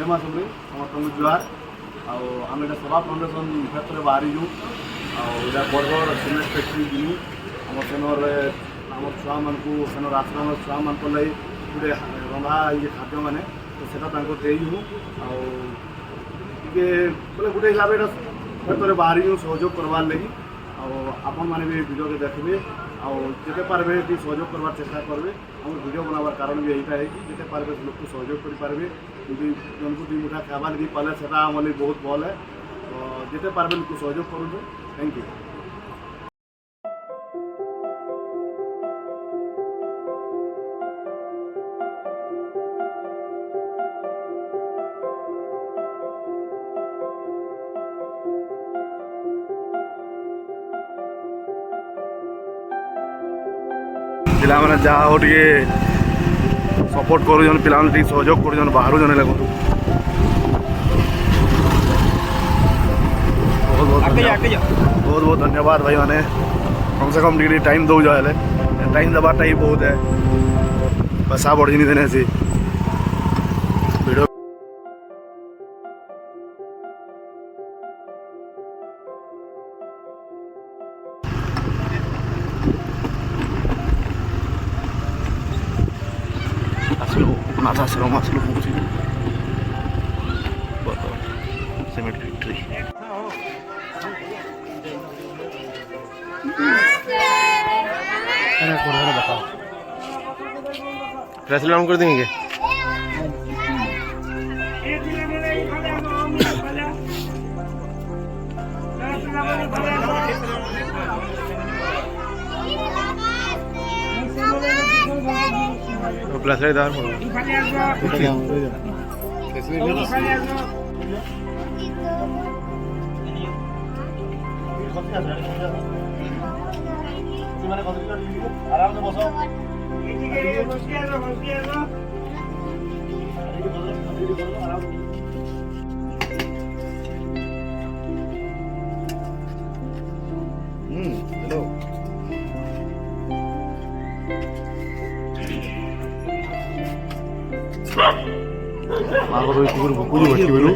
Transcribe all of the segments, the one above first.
जयमा सबरे समस्त जुहार आम एटा सभा फाउंडेशन क्षेत्र में बाहरी आटा बरगढ़ सीमेंट फैक्ट्री जिमु आम सेनर आम छुआ मान सेन आश्रम छुआ मान लगे गोटे रंधा ये खाद्य मैंने तो सेटा देहूँ आगे बोले गोटे हिसाब से क्षेत्र में बाहरी सहयोग करवार लगी आपण मैंने भी वीडियो के देखिए आते पारे भी सहयोग करवार चेष्टा करेंगे आम वीडियो बनावार कारण भी यहीटा है कि जिते पारे लोक को सहयोग करेंगे जन को 2 मुठा खावा लगी पाले से बहुत भल है तो जिते पारे लोक सहयोग करूँ। Thank you. पिला मैंने जहाँ हो टे सपोर्ट कर पिला सहयोग कर बाहर जन लगू बहुत बहुत धन्यवाद भाई मैंने कम से कम टे टाइम दौ जाए टाइम देवाटा ही बहुत है पैसा बढ़ी नहीं देने से वीडियो अनाथाश्रम आसलु सीमेंट फैक्ट्री प्रेस डाउन कर देंगे प्लस इधर आराम से बसो हेलो कुकुर भुकुजी भटकी बोलो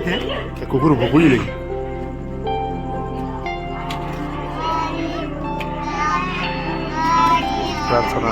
कुकुर भुकुजी लगी प्रार्थना।